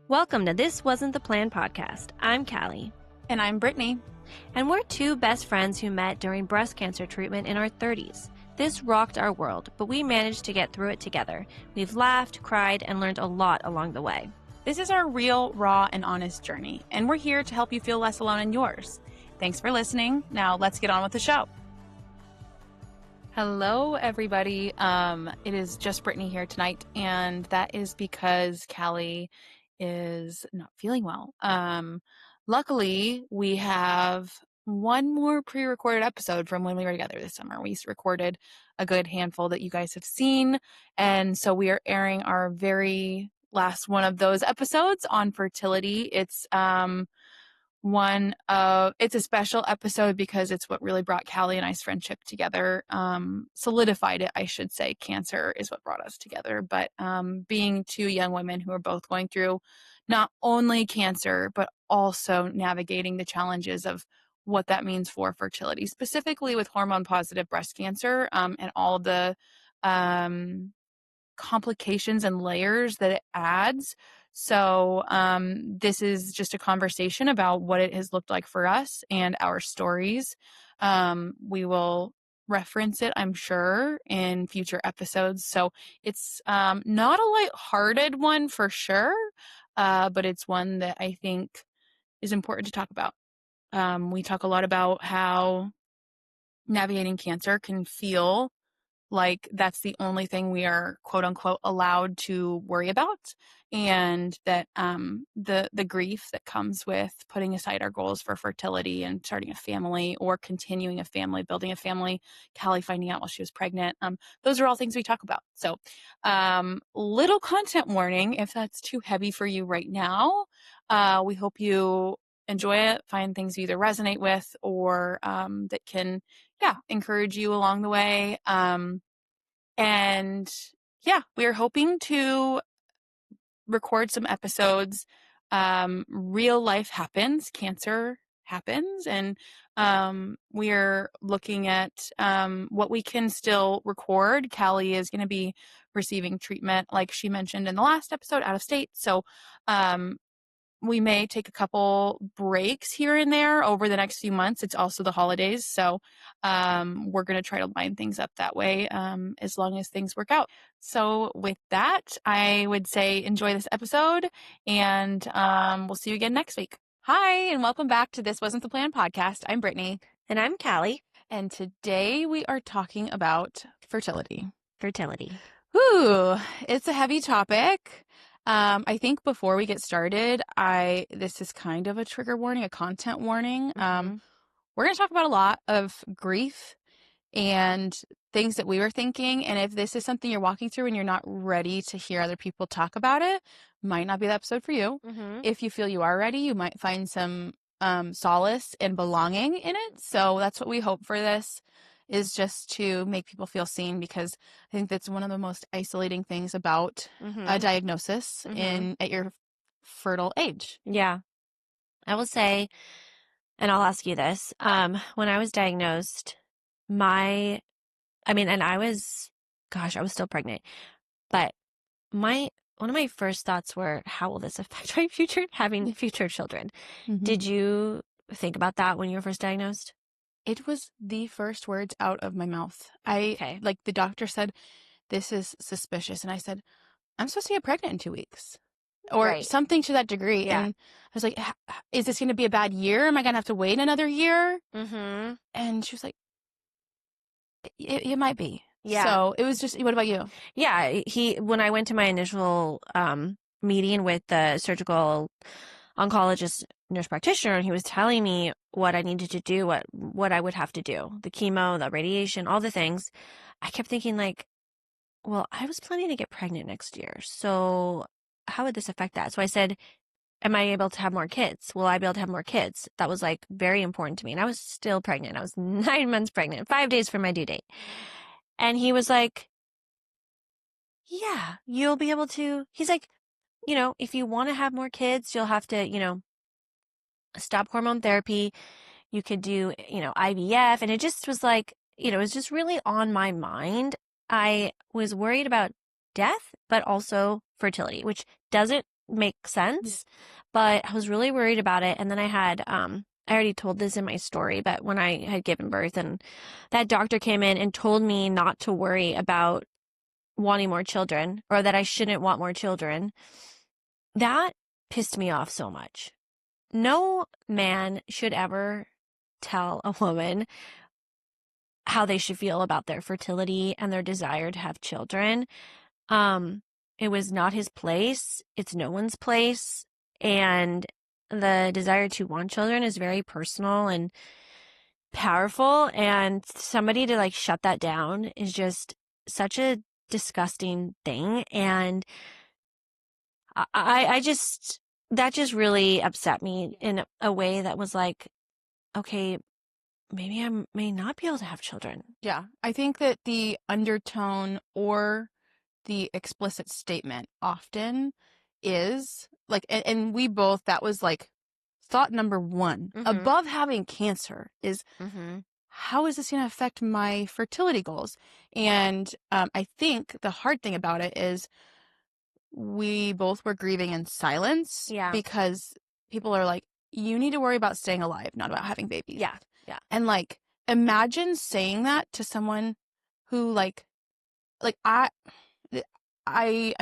Welcome to This Wasn't the Plan podcast. I'm Kali. And I'm Brittany. And we're two best friends who met during breast cancer treatment in our 30s. This rocked our world, but we managed to get through it together. We've laughed, cried, and learned a lot along the way. This is our real, raw, and honest journey, and we're here to help you feel less alone in yours. Thanks for listening. Now let's get on with the show. Hello, everybody. It is just Brittany here tonight, and that is because Kali is not feeling well. Luckily, we have one more pre-recorded episode from when we were together this summer. We recorded a good handful that you guys have seen, and so we are airing our very last one of those episodes on fertility. It's it's a special episode because it's what really brought Kali and I's friendship together, solidified it, I should say. Cancer is what brought us together, but being two young women who are both going through not only cancer, but also navigating the challenges of what that means for fertility, specifically with hormone-positive breast cancer, and all the complications and layers that it adds. So this is just a conversation about what it has looked like for us and our stories. We will reference it, I'm sure, in future episodes. So it's not a lighthearted one for sure, but it's one that I think is important to talk about. We talk a lot about how navigating cancer can feel like that's the only thing we are, quote unquote, allowed to worry about. And that the grief that comes with putting aside our goals for fertility and starting a family or continuing a family, building a family, Kali finding out while she was pregnant. Those are all things we talk about. So little content warning if that's too heavy for you right now. We hope you enjoy it, find things you either resonate with or that can, encourage you along the way. And we're hoping to record some episodes. Real life happens, cancer happens, and we're looking at what we can still record. Kali is going to be receiving treatment, like she mentioned in the last episode, out of state. So we may take a couple breaks here and there over the next few months. It's also the holidays. So we're going to try to line things up that way as long as things work out. So with that, I would say enjoy this episode, and we'll see you again next week. Hi, and welcome back to This Wasn't the Plan podcast. I'm Brittany. And I'm Kali. And today we are talking about fertility. Ooh, it's a heavy topic. I think before we get started, this is kind of a trigger warning, a content warning. Mm-hmm. We're going to talk about a lot of grief and things that we were thinking. And if this is something you're walking through and you're not ready to hear other people talk about it, might not be the episode for you. Mm-hmm. If you feel you are ready, you might find some solace and belonging in it. So that's what we hope for this, is just to make people feel seen, because I think that's one of the most isolating things about a diagnosis at your fertile age. Yeah. I will say, and I'll ask you this, when I was diagnosed, I was still pregnant, but one of my first thoughts were, how will this affect my having future children? Mm-hmm. Did you think about that when you were first diagnosed? It was the first words out of my mouth. Like the doctor said, this is suspicious. And I said, I'm supposed to get pregnant in 2 weeks or something to that degree. Yeah. And I was like, is this going to be a bad year? Am I going to have to wait another year? Mm-hmm. And she was like, it might be. Yeah. So it was just, what about you? Yeah. When I went to my initial meeting with the surgical oncologist nurse practitioner, and he was telling me what I needed to do, what I would have to do, the chemo, the radiation, all the things, I kept thinking like, well, I was planning to get pregnant next year. So how would this affect that? So I said, am I able to have more kids? Will I be able to have more kids? That was like very important to me. And I was still pregnant. I was 9 months pregnant, 5 days from my due date. And he was like, yeah, you'll be able to. He's like, if you want to have more kids, you'll have to, stop hormone therapy. You could do, IVF. And it just was like, it was just really on my mind. I was worried about death, but also fertility, which doesn't make sense, but I was really worried about it. And then I already told this in my story, but when I had given birth and that doctor came in and told me not to worry about wanting more children or that I shouldn't want more children, that pissed me off so much. No man should ever tell a woman how they should feel about their fertility and their desire to have children. Um, it was not his place. It's no one's place. And the desire to want children is very personal and powerful. And somebody to like shut that down is just such a disgusting thing. And I just, that just really upset me in a way that was like, okay, maybe I may not be able to have children. Yeah. I think that the undertone or the explicit statement often is like, and we both, that was like thought number one above having cancer is how is this going to affect my fertility goals? And I think the hard thing about it is we both were grieving in silence because people are like, you need to worry about staying alive, not about having babies. Yeah. Yeah. And like, imagine saying that to someone who like I'm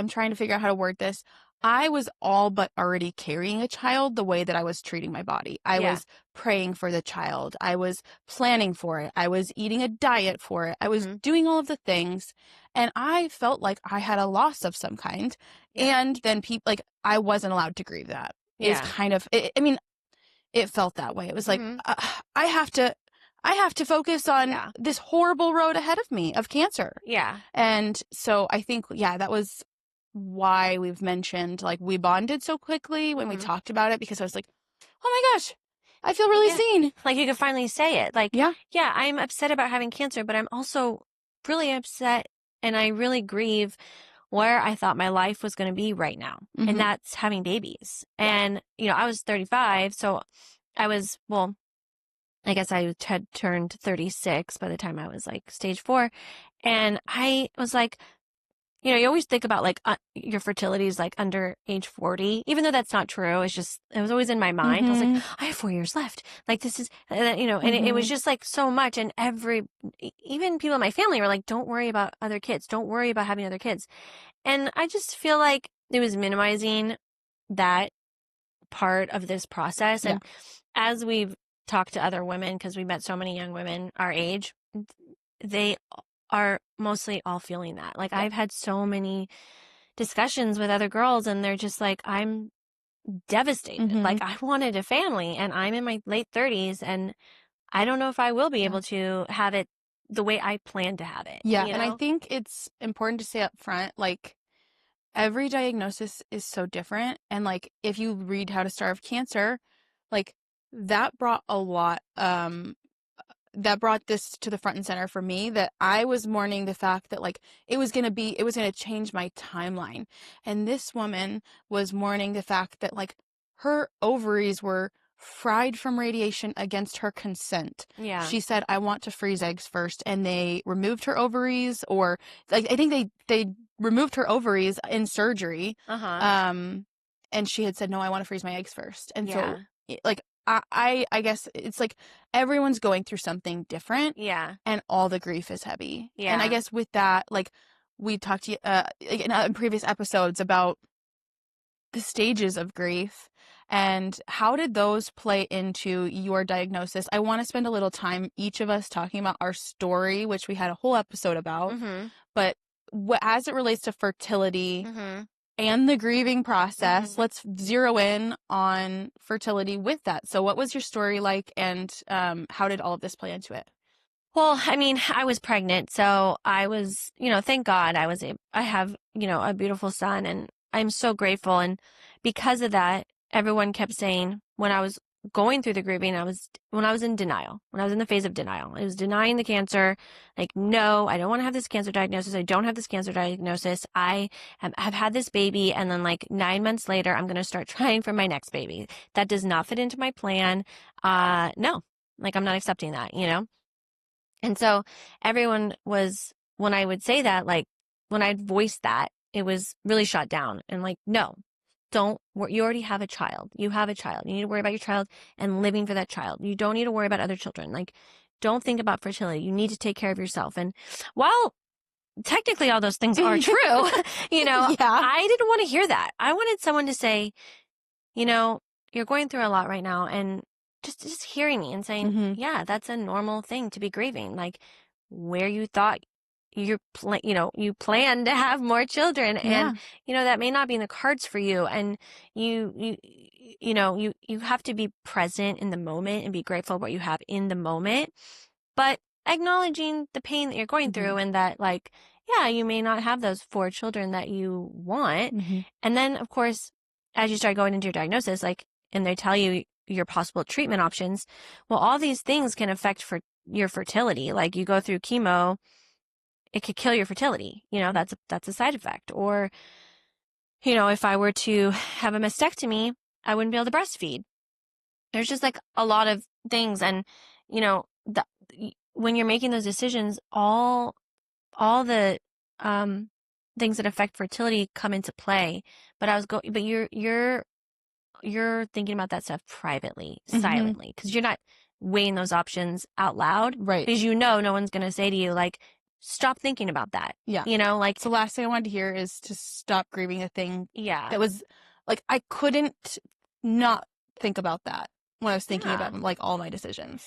trying to figure out how to word this. I was all but already carrying a child the way that I was treating my body. I was praying for the child. I was planning for it. I was eating a diet for it. I was doing all of the things. And I felt like I had a loss of some kind. And then people, like, I wasn't allowed to grieve that. Is kind of, I mean, it felt that way. It was like, I have to focus on this horrible road ahead of me of cancer. Yeah. And so I think, that was why we've mentioned, like, we bonded so quickly when we talked about it, because I was like, oh my gosh, I feel really seen. Like you could finally say it. Like, yeah, I'm upset about having cancer, but I'm also really upset and I really grieve where I thought my life was going to be right now. And that's having babies. And, I was 35. So I was, well, I guess I had turned 36 by the time I was like stage 4. And I was like, you always think about like your fertility is like under age 40, even though that's not true. It was always in my mind. I was like, I have 4 years left. Like this is, and it was just like so much. And even people in my family were like, don't worry about other kids. Don't worry about having other kids. And I just feel like it was minimizing that part of this process. And as we've talked to other women, because we met so many young women our age, they are mostly all feeling that. Like I've had so many discussions with other girls and they're just like, I'm devastated. Like I wanted a family and I'm in my late 30s and I don't know if I will be able to have it the way I plan to have it. Yeah. And I think it's important to say up front, like, every diagnosis is so different. And like, if you read How to Starve Cancer, like that brought a lot, that brought this to the front and center for me, that I was mourning the fact that like it was going to change my timeline. And this woman was mourning the fact that like her ovaries were fried from radiation against her consent. Yeah. She said, I want to freeze eggs first. And they removed her ovaries, or like, I think they removed her ovaries in surgery. And she had said, no, I want to freeze my eggs first. And so like, I guess it's like everyone's going through something different. Yeah. And all the grief is heavy. Yeah. And I guess with that, like we talked to you in previous episodes about the stages of grief and how did those play into your diagnosis. I want to spend a little time, each of us, talking about our story, which we had a whole episode about. But as it relates to fertility and the grieving process, let's zero in on fertility with that. So what was your story like, and how did all of this play into it? Well, I mean, I was pregnant, so I was, thank God I have, a beautiful son, and I'm so grateful. And because of that, everyone kept saying when I was going through the grieving, when I was in denial, when I was in the phase of denial, I was denying the cancer. Like, no, I don't want to have this cancer diagnosis. I don't have this cancer diagnosis. Have had this baby. And then like 9 months later, I'm going to start trying for my next baby. That does not fit into my plan. No, like I'm not accepting that, And so everyone was, when I would say that, like when I'd voice that, it was really shot down and like, no, you already have a child. You have a child. You need to worry about your child and living for that child. You don't need to worry about other children. Like, don't think about fertility. You need to take care of yourself. And while technically all those things are true, Yeah. I didn't want to hear that. I wanted someone to say, you're going through a lot right now, and just hearing me and saying, Mhm. yeah, that's a normal thing to be grieving. Like, where you thought you plan to have more children, and that may not be in the cards for you, and you have to be present in the moment and be grateful for what you have in the moment, but acknowledging the pain that you're going through, and that, like, yeah, you may not have those 4 children that you want. And then, of course, as you start going into your diagnosis, like, and they tell you your possible treatment options, well, all these things can affect your fertility. Like, you go through chemo, it could kill your fertility. That's a side effect. Or, if I were to have a mastectomy, I wouldn't be able to breastfeed. There's just like a lot of things. And, when you're making those decisions, all the things that affect fertility come into play. But you're thinking about that stuff privately, silently, because you're not weighing those options out loud. Right. Because no one's going to say to you, like, stop thinking about that. Yeah. Like, so the last thing I wanted to hear is to stop grieving a thing. Yeah. That was like, I couldn't not think about that when I was thinking about like all my decisions.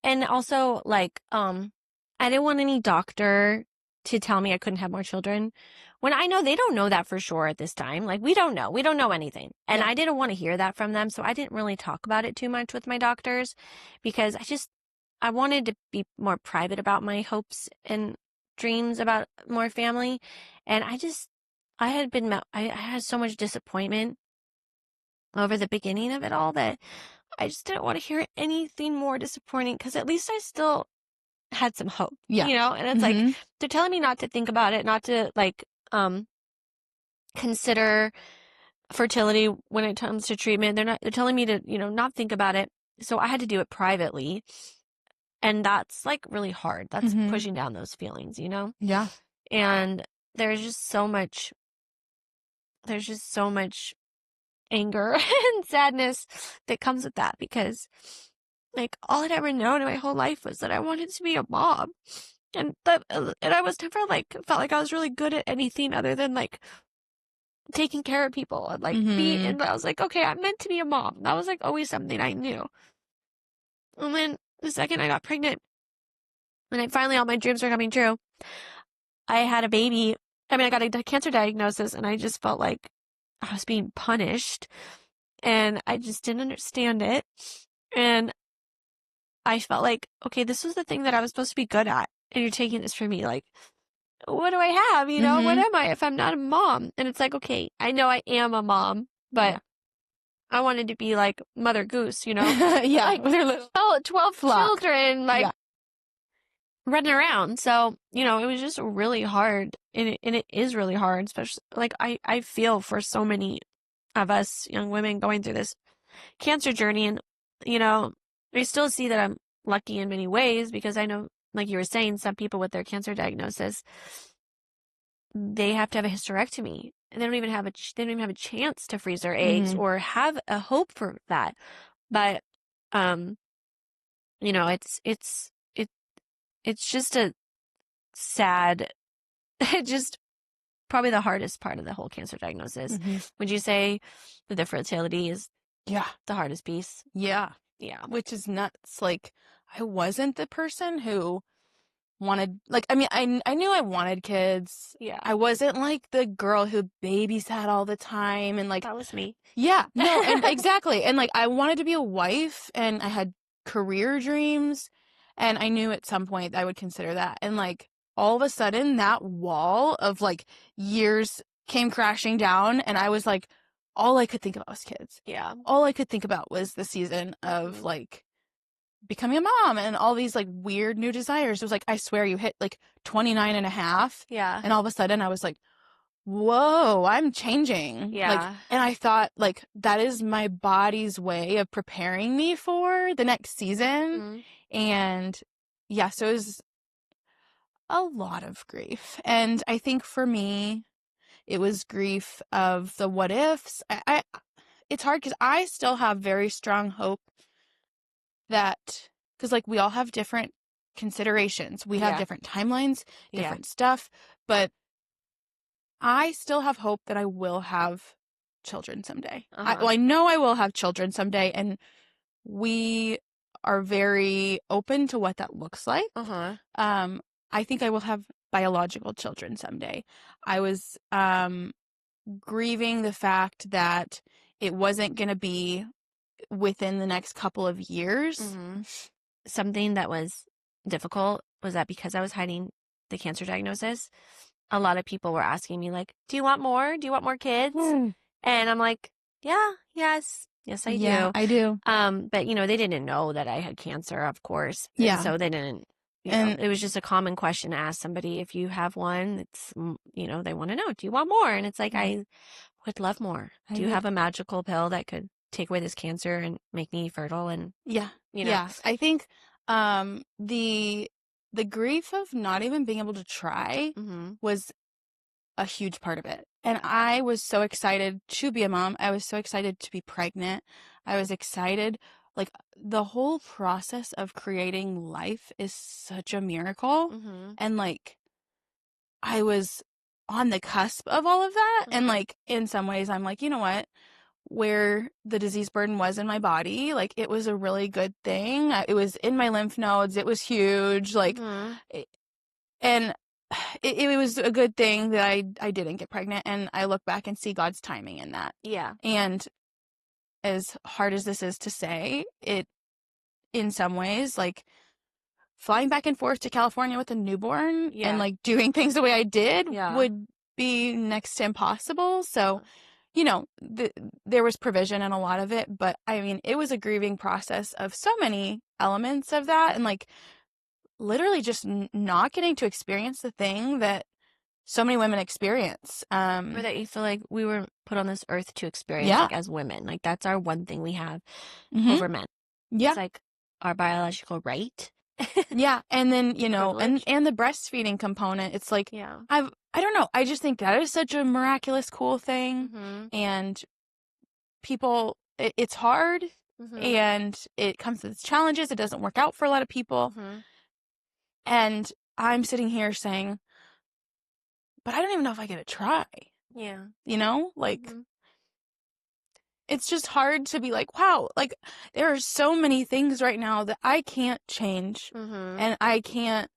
And also, like, I didn't want any doctor to tell me I couldn't have more children, when I know they don't know that for sure at this time. Like, we don't know anything. And I didn't want to hear that from them. So I didn't really talk about it too much with my doctors, because I wanted to be more private about my hopes and dreams about more family. And I had so much disappointment over the beginning of it all that I just didn't want to hear anything more disappointing, because at least I still had some hope. And it's like, they're telling me not to think about it, not to, like, consider fertility when it comes to treatment. They're telling me to, not think about it. So I had to do it privately. And that's, like, really hard. That's pushing down those feelings, Yeah. And there's just so much anger and sadness that comes with that, because, like, all I'd ever known in my whole life was that I wanted to be a mom. And I was never, like, felt like I was really good at anything other than, like, taking care of people and, like, and I was like, okay, I'm meant to be a mom. That was, like, always something I knew. And then the second I got pregnant, and finally all my dreams were coming true, I had a baby. I mean, I got a cancer diagnosis, and I just felt like I was being punished, and I just didn't understand it. And I felt like, okay, this was the thing that I was supposed to be good at, and you're taking this from me. Like, what do I have? What am I if I'm not a mom? And it's like, okay, I know I am a mom, but I wanted to be like Mother Goose, Yeah. Like, with her little 12 children, like, running around. So, it was just really hard. And it is really hard, especially, like, I feel for so many of us young women going through this cancer journey. And, I still see that I'm lucky in many ways, because I know, like you were saying, some people with their cancer diagnosis, they have to have a hysterectomy, and they don't even have a chance to freeze their eggs or have a hope for that. But, it's just a sad, just probably the hardest part of the whole cancer diagnosis. Would you say that the fertility is the hardest piece? Yeah. Which is nuts. Like, I wasn't the person who wanted, like, I mean, I knew I wanted kids. Yeah. I wasn't like the girl who babysat all the time, and, like, That was me. Yeah. No, and exactly. And, like, I wanted to be a wife, and I had career dreams, and I knew at some point I would consider that. And, like, all of a sudden that wall of, like, years came crashing down, and I was like, all I could think about was kids. Yeah. All I could think about was the season of, like, becoming a mom and all these, like, weird new desires. It was like, I swear, you hit, like, 29 and a half. Yeah. And all of a sudden I was like, whoa, I'm changing. Yeah. Like, and I thought, like, that is my body's way of preparing me for the next season. And yeah, so it was a lot of grief. And I think for me, It was grief of the what ifs. It's hard because I still have very strong hope that, because like we all have different considerations. We have Yeah. different timelines, Yeah. different stuff, but I still have hope that I will have children someday. I know I will have children someday, and we are very open to what that looks like. I think I will have biological children someday. I was grieving the fact that it wasn't going to be within the next couple of years. Something that was difficult was that because I was hiding the cancer diagnosis, a lot of people were asking me like, do you want more? Do you want more kids? And I'm like, yeah, yes, I do. Yeah, I do. But you know, they didn't know that I had cancer, of course. Yeah. And so they didn't, you know, it was just a common question to ask somebody. If you have one, it's, you know, they want to know, do you want more? And it's like, I would love more. Do you have a magical pill that could take away this cancer and make me fertile? And you know, yeah, I think the grief of not even being able to try was a huge part of it. And I was so excited to be a mom. I was so excited to be pregnant. I was excited. Like, the whole process of creating life is such a miracle. And like, I was on the cusp of all of that. And like, in some ways, I'm like, you know what? Where the disease burden was in my body, like, it was a really good thing. It was in my lymph nodes. It was huge. Like, and it was a good thing that I didn't get pregnant. And I look back and see God's timing in that. Yeah. And as hard as this is to say, it, in some ways, like, flying back and forth to California with a newborn and like doing things the way I did would be next to impossible. So, you know, there was provision in a lot of it, but I mean, it was a grieving process of so many elements of that, and like literally just not getting to experience the thing that so many women experience. Or that you feel like we were put on this earth to experience, like, as women. Like, that's our one thing we have over men. It's like our biological right. And then, you know, Privilege. and the breastfeeding component, it's like, I don't know. I just think that is such a miraculous, cool thing. And people, it's hard and it comes with its challenges. It doesn't work out for a lot of people. And I'm sitting here saying, but I don't even know if I get to try. Yeah. You know, like, it's just hard to be like, wow, like, there are so many things right now that I can't change. And I can't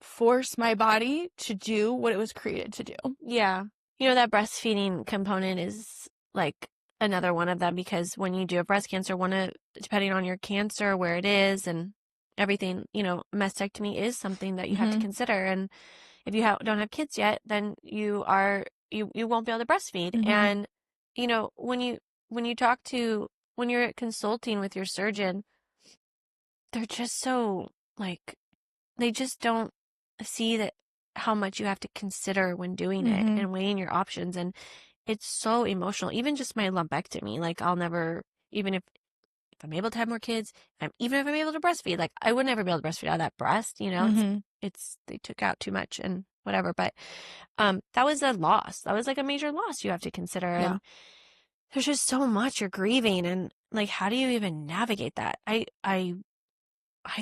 force my body to do what it was created to do. Yeah. You know, that breastfeeding component is like another one of them, because when you do have breast cancer, depending on your cancer, where it is and everything, you know, mastectomy is something that you have to consider. And if you don't have kids yet, then you won't be able to breastfeed. And, you know, when you're consulting with your surgeon, they're just so like, they just don't see that how much you have to consider when doing it and weighing your options. And it's so emotional. Even just my lumpectomy, like, I'll never, even if I'm able to have more kids, even if I'm able to breastfeed, like, I would never be able to breastfeed out of that breast, you know, they took out too much and whatever. But that was a loss. That was like a major loss you have to consider. And there's just so much you're grieving, and like, how do you even navigate that? I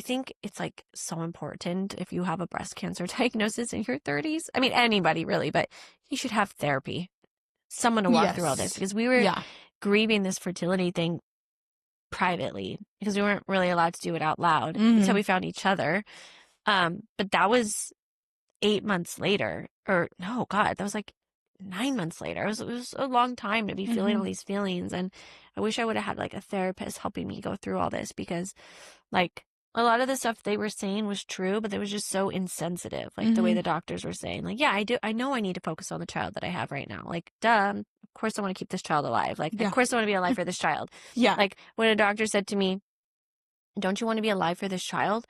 think it's like so important, if you have a breast cancer diagnosis in your 30s. I mean, anybody really, but you should have therapy, someone to walk through all this, because we were grieving this fertility thing privately because we weren't really allowed to do it out loud until we found each other. But that was 8 months later, or no, God, that was like 9 months later. It was a long time to be feeling all these feelings. And I wish I would have had like a therapist helping me go through all this, because like, a lot of the stuff they were saying was true, but it was just so insensitive. Like the way the doctors were saying, like, yeah, I know I need to focus on the child that I have right now. Like, duh, of course I want to keep this child alive. Like, of course I want to be alive for this child. Like, when a doctor said to me, don't you want to be alive for this child?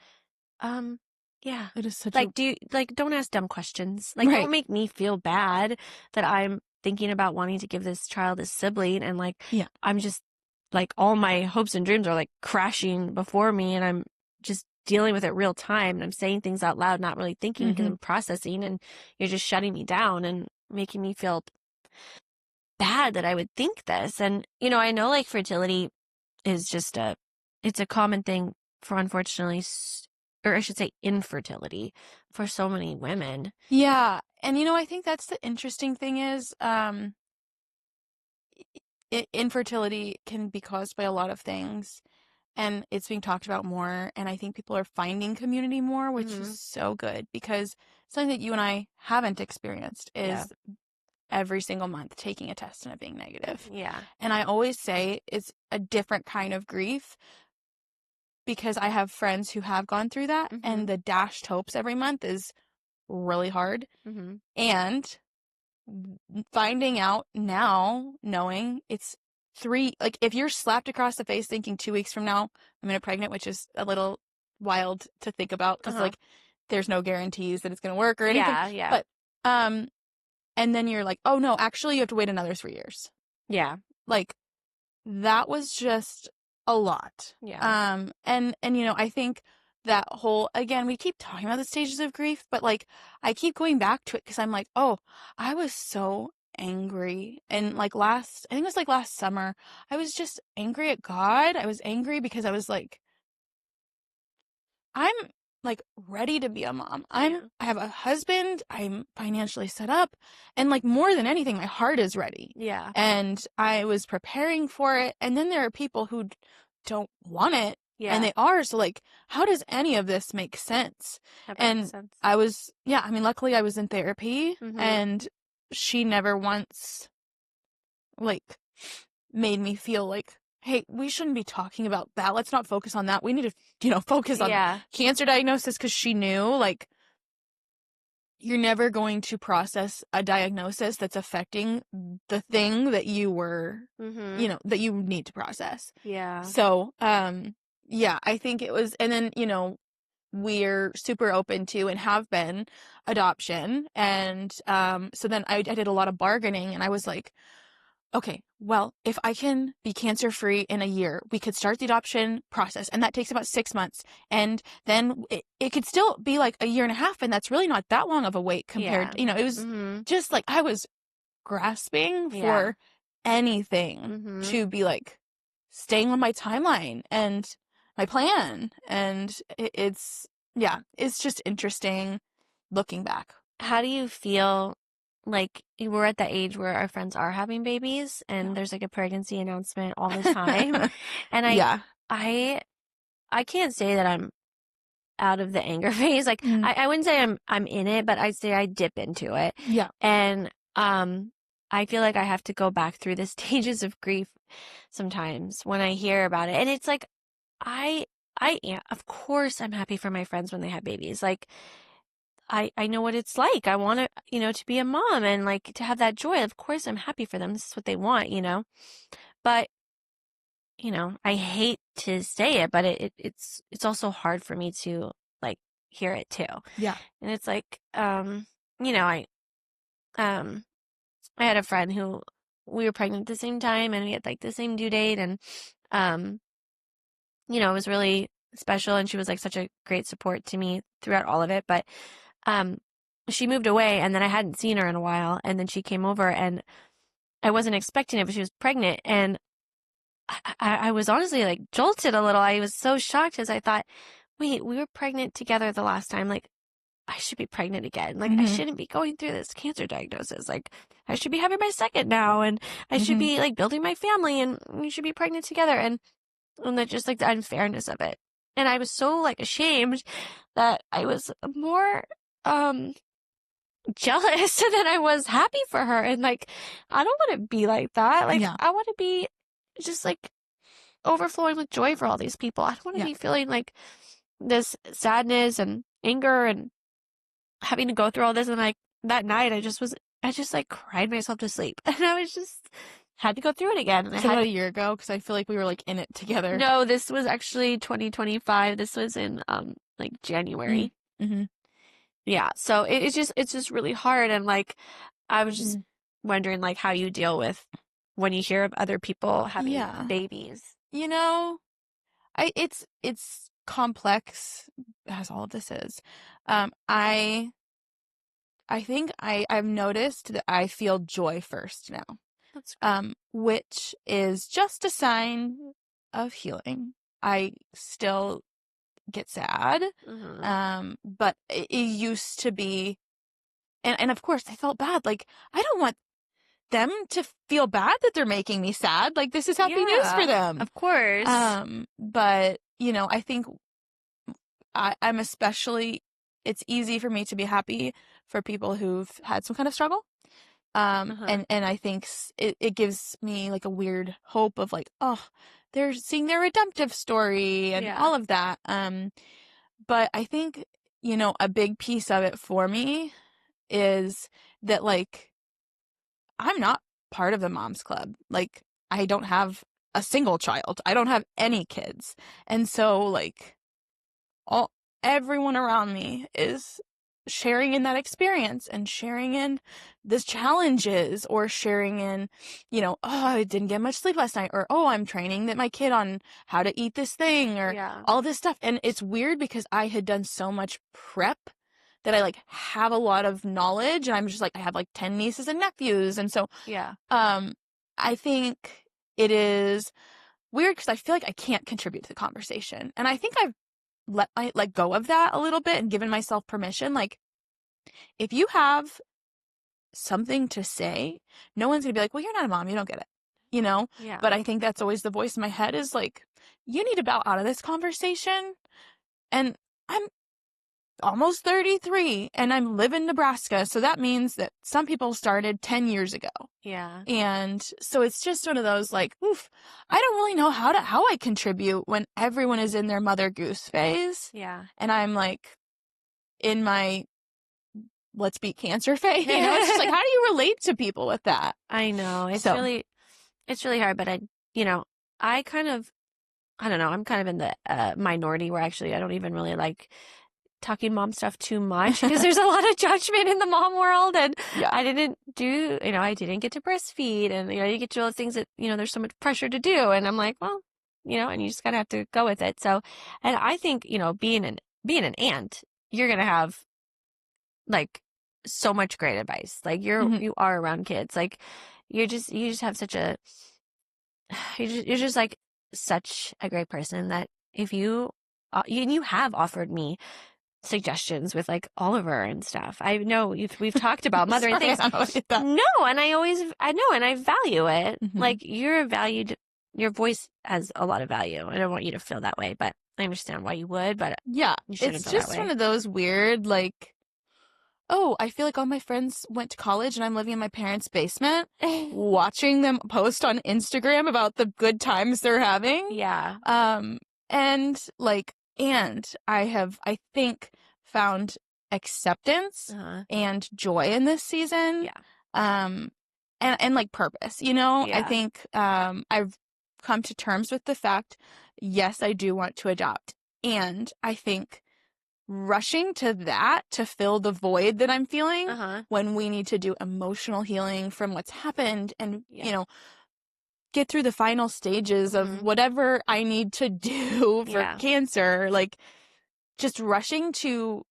Yeah. It is such like, don't ask dumb questions. Like, don't make me feel bad that I'm thinking about wanting to give this child a sibling. And like, I'm just like, all my hopes and dreams are like crashing before me, and I'm just dealing with it real time, and I'm saying things out loud, not really thinking because I'm processing, and you're just shutting me down. And making me feel bad that I would think this. And, I know like fertility is just it's a common thing for unfortunately, or I should say infertility for so many women. Yeah. And, I think that's the interesting thing is, infertility can be caused by a lot of things, and it's being talked about more. And I think people are finding community more, which is so good, because something that you and I haven't experienced Yeah. is every single month taking a test and it being negative. Yeah. And I always say it's a different kind of grief, because I have friends who have gone through that, and the dashed hopes every month is really hard. And finding out now, knowing it's like if you're slapped across the face thinking 2 weeks from now I'm gonna pregnant, which is a little wild to think about, because like there's no guarantees that it's gonna work or anything. Yeah. But and then you're like, oh no, actually you have to wait another 3 years. Yeah. Like, that was just a lot. Yeah. And I think that whole, again, we keep talking about the stages of grief, but like I keep going back to it because I'm like, oh, I was so angry. And like I think it was like last summer, I was just angry at God. I was angry because I was like, I'm like ready to be a mom. I have a husband. I'm financially set up. And like more than anything, my heart is ready. Yeah. And I was preparing for it. And then there are people who don't want it. Yeah. And they are. So like, how does any of this make sense? That And makes sense. I was, I mean, luckily I was in therapy, and she never once like made me feel like, hey, we shouldn't be talking about that. Let's not focus on that. We need to, focus on cancer diagnosis, because she knew, like, you're never going to process a diagnosis that's affecting the thing that you were, that you need to process. Yeah. So, I think it was, and then, we're super open to and have been adoption. And so then I did a lot of bargaining, and I was like, okay, well, if I can be cancer-free in a year, we could start the adoption process, and that takes about 6 months. And then it could still be like a year and a half, and that's really not that long of a wait compared, it was just like I was grasping for anything to be like staying on my timeline and my plan. And it's just interesting looking back. How do you feel like we're at the age where our friends are having babies and there's like a pregnancy announcement all the time? And I can't say that I'm out of the anger phase. Like I wouldn't say I'm in it, but I'd say I dip into it. Yeah. And I feel like I have to go back through the stages of grief sometimes when I hear about it. And it's like I am, of course I'm happy for my friends when they have babies. Like I know what it's like. I want to, to be a mom and like to have that joy. Of course I'm happy for them. This is what they want, But, I hate to say it, but it's also hard for me to like hear it too. Yeah. And it's like, I had a friend who we were pregnant at the same time and we had like the same due date, and, it was really special, and she was like such a great support to me throughout all of it. But she moved away, and then I hadn't seen her in a while, and then she came over, and I wasn't expecting it, but she was pregnant, and I was honestly like jolted a little. I was so shocked because I thought, wait, we were pregnant together the last time. Like, I should be pregnant again. Like, I shouldn't be going through this cancer diagnosis. Like, I should be having my second now, and I should be like building my family, and we should be pregnant together. And that just like the unfairness of it. And I was so like ashamed that I was more jealous than I was happy for her. And like, I don't want to be like that. Like, I want to be just like overflowing with joy for all these people. I don't want to be feeling like this sadness and anger and having to go through all this. And like that night, I just like cried myself to sleep. And I was just had to go through it again. Was that a year ago? Because I feel like we were like in it together. No, this was actually 2025. This was in like January. Yeah, so it's just really hard. And like I was just wondering like how you deal with when you hear of other people having babies. It's complex, as all of this is. I I think I've noticed that I feel joy first now, That's good. which is just a sign of healing. I still get sad, Mm-hmm. but it used to be, and of course I felt bad. Like, I don't want them to feel bad that they're making me sad. Like, this is happy news for Yeah, them. of course. But I think I'm especially, it's easy for me to be happy for people who've had some kind of struggle. Uh-huh. And I think it gives me like a weird hope of like, oh, they're seeing their redemptive story and Yeah. all of that. But I think, a big piece of it for me is that, like, I'm not part of the moms club. Like, I don't have a single child. I don't have any kids. And so, like, all everyone around me is sharing in that experience and sharing in the challenges, or sharing in, oh, I didn't get much sleep last night, or oh, I'm training that my kid on how to eat this thing, or Yeah. all this stuff. And it's weird because I had done so much prep that I like have a lot of knowledge, and I'm just like, I have like 10 nieces and nephews. And so Yeah. I think it is weird because I feel like I can't contribute to the conversation. And I think I've let go of that a little bit and given myself permission. Like, if you have something to say, no one's gonna be like, well, you're not a mom, you don't get it, Yeah. but I think that's always the voice in my head is like, you need to bow out of this conversation. And I'm almost 33 and I live in Nebraska, so that means that some people started 10 years ago. Yeah. And so it's just one of those, like, oof, I don't really know how I contribute when everyone is in their mother goose phase. Yeah. And I'm like in my let's beat cancer phase. It's just like, how do you relate to people with that? I know. So It's really hard, but I kind of, I don't know, I'm kind of in the minority where actually I don't even really like talking mom stuff too much because there's a lot of judgment in the mom world, and yeah. I didn't get to breastfeed, and you get to all the things that, there's so much pressure to do, and I'm like, well, and you just kind of have to go with it. So, and I think, being an aunt, you're going to have like so much great advice. Like Mhm. you are around kids. Like you just have such a, you're just like such a great person that if you have offered me suggestions with like Oliver and stuff. I know we've talked about mothering Sorry, things. I don't like that. No, and I know, and I value it. Mhm. Like your voice has a lot of value. I don't want you to feel that way, but I understand why you would, but Yeah, you shouldn't it's feel that just one way. of those weird, like, oh, I feel like all my friends went to college and I'm living in my parents' basement, watching them post on Instagram about the good times they're having. Yeah. And like, and I think, found acceptance Uh-huh. and joy in this season. Yeah. And like purpose, I Yeah. think, I've come to terms with the fact, yes, I do want to adopt. And I think rushing to that to fill the void that I'm feeling Uh-huh. when we need to do emotional healing from what's happened, and, Yeah. get through the final stages of Mhm. whatever I need to do for Yeah. cancer, like, just rushing to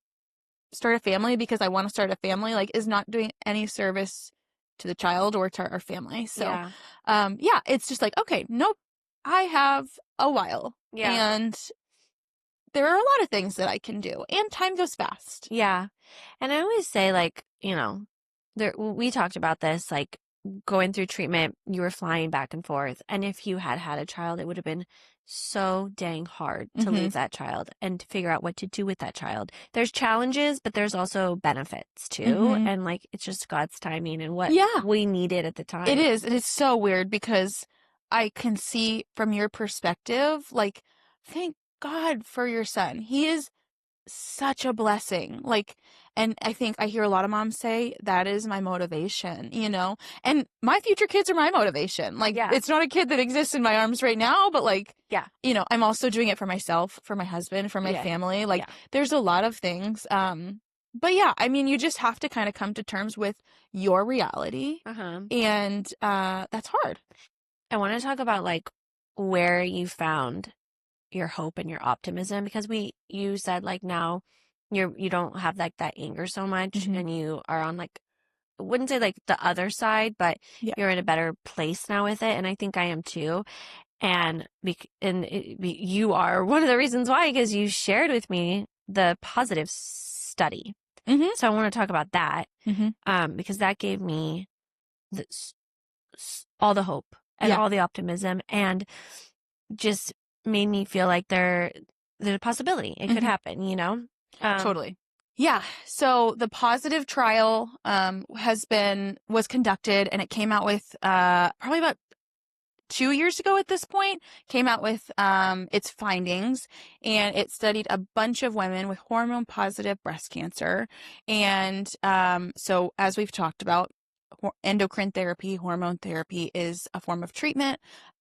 start a family because I want to start a family, like, is not doing any service to the child or to our family. So, Yeah. yeah, it's just like, okay, nope, I have a while. Yeah. And there are a lot of things that I can do, and time goes fast. Yeah. And I always say, like, we talked about this, like going through treatment, you were flying back and forth. And if you had had a child, it would have been so dang hard to Mhm. leave that child and to figure out what to do with that child. There's challenges, but there's also benefits too. Mhm. And like, it's just God's timing and what Yeah. we needed at the It time. is. It is so weird because I can see from your perspective, like, thank God for your son. He is such a blessing. Like, and I think I hear a lot of moms say that is my motivation, and my future kids are my motivation. Like, Yeah. it's not a kid that exists in my arms right now, but like, Yeah. I'm also doing it for myself, for my husband, for my Yeah. family. Like, Yeah. there's a lot of things. But yeah, I mean, you just have to kind of come to terms with your reality. Uh-huh. And that's hard. I want to talk about like where you found your hope and your optimism, because you said like now, you don't have like that anger so much, Mhm. and you are on like, I wouldn't say like the other side, but Yeah. you're in a better place now with it. And I think I am too. And you are one of the reasons why, because you shared with me the positive study. Mhm. So I want to talk about that, Mhm. because that gave me the, all the hope and Yeah. all the optimism, and just made me feel like there's a possibility it could Mhm. happen, you know? Totally. Yeah. So the positive trial was conducted, and it came out with probably about 2 years ago at this point, came out with its findings, and it studied a bunch of women with hormone positive breast cancer. And so as we've talked about, endocrine therapy, hormone therapy is a form of treatment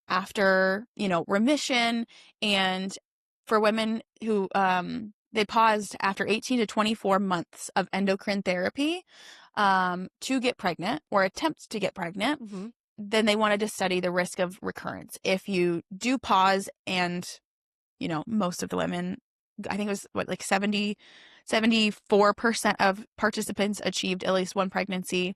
after, remission. And for women who they paused after 18 to 24 months of endocrine therapy to get pregnant or attempt to get pregnant, Mhm. then they wanted to study the risk of recurrence. If you do pause, and, most of the women, I think it was like 74% of participants achieved at least one pregnancy,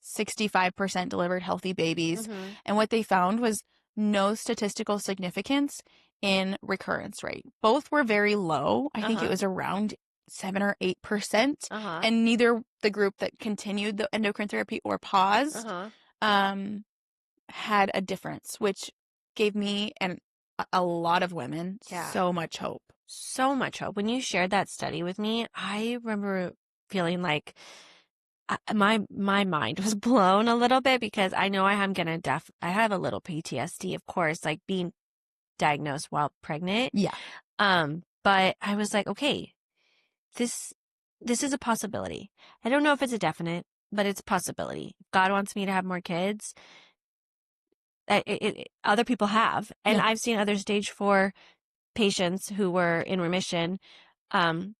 65% delivered healthy babies. Mhm. And what they found was no statistical significance in recurrence rate. Both were very low. I think it Uh-huh. was around 7 or 8%. Uh-huh. And neither the group that continued the endocrine therapy or paused Uh-huh. um, had a difference, which gave me and a lot of women Yeah. so much hope. So much hope. When you shared that study with me, I remember feeling like my mind was blown a little bit, because I know I have a little PTSD, of course, like being diagnosed while pregnant. Yeah. But I was like, okay, this this is a possibility. I don't know if it's a definite, but it's a possibility. If God wants me to have more kids, other people have, and Yeah. I've seen other stage 4 patients who were in remission, um,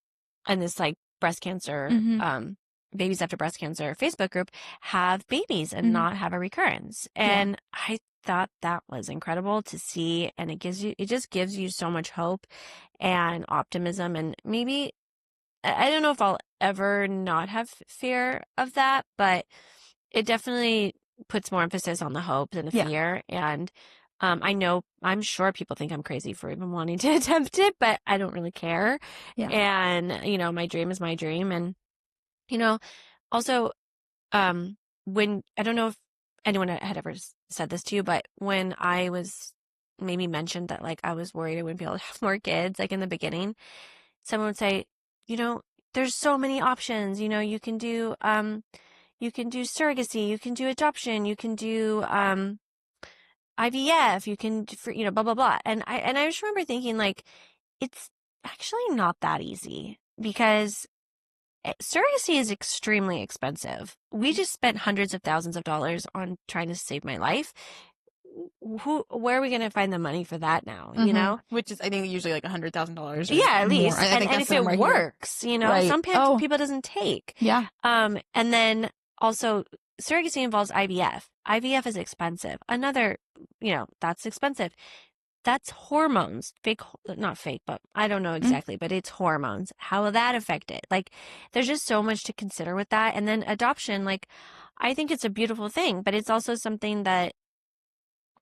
and this like breast cancer, Mm-hmm. babies after breast cancer Facebook group, have babies and Mm-hmm. not have a recurrence. Yeah. And I thought that was incredible to see. And it just gives you so much hope and optimism. And maybe, I don't know if I'll ever not have fear of that, but it definitely puts more emphasis on the hope than the Yeah. fear. And I'm sure people think I'm crazy for even wanting to attempt it, but I don't really care. Yeah. And, my dream is my dream. And, you know, also, when I don't know if anyone had ever said this to you, but when I was maybe mentioned that like I was worried I wouldn't be able to have more kids, like in the beginning, someone would say, you know, there's so many options. You can do surrogacy, you can do adoption, you can do IVF, you can for blah blah blah. And I just remember thinking like it's actually not that easy, because surrogacy is extremely expensive. We just spent hundreds of thousands of dollars on trying to save my life. Where are we going to find the money for that now, you Mm-hmm. know? Which is, I think, usually like $100,000 or Yeah, at more. least. I think And that's if the it number I hear. works, Right. some Oh, people doesn't take. yeah. And then also surrogacy involves IVF. IVF is expensive. Another, that's expensive. That's hormones. Fake, not fake, but I don't know Mm. exactly, but it's hormones. How will that affect it? Like, there's just so much to consider with that. And then adoption, like, I think it's a beautiful thing, but it's also something that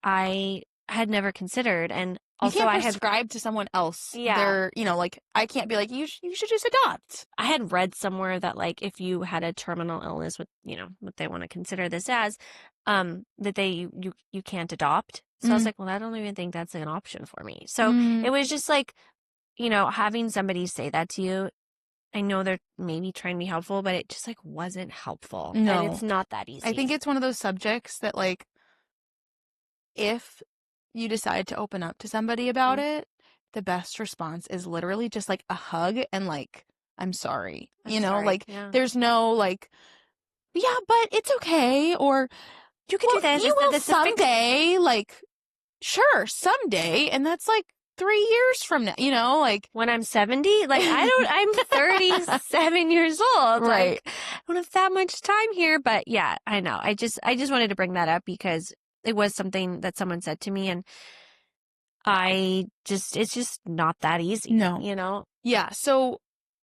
I had never considered. And You also can't prescribe to someone else. yeah, Like, I can't be like, you should just adopt. I had read somewhere that like if you had a terminal illness with, what they want to consider this as, that you can't adopt. So I was Mm. like, well, I don't even think that's an option for me. So Mm. it was just like, having somebody say that to you, I know they're maybe trying to be helpful, but it just like wasn't helpful. And No. it's not that I think easy. it's one of those subjects that, like, if you decide to open up to somebody about Mm. it, the best response is literally just like a hug and like, I'm sorry. I'm sorry. Like, Yeah. there's no like, yeah, but it's okay. Or, You could well, do this. you will This is fixed. someday. Like, sure, someday. And that's like 3 years from now, like. When I'm 70, like I'm 37 years old. Right. Like I don't have that much time here, but yeah, I know. I just wanted to bring that up because it was something that someone said to me, and it's just not that easy, No. Yeah. So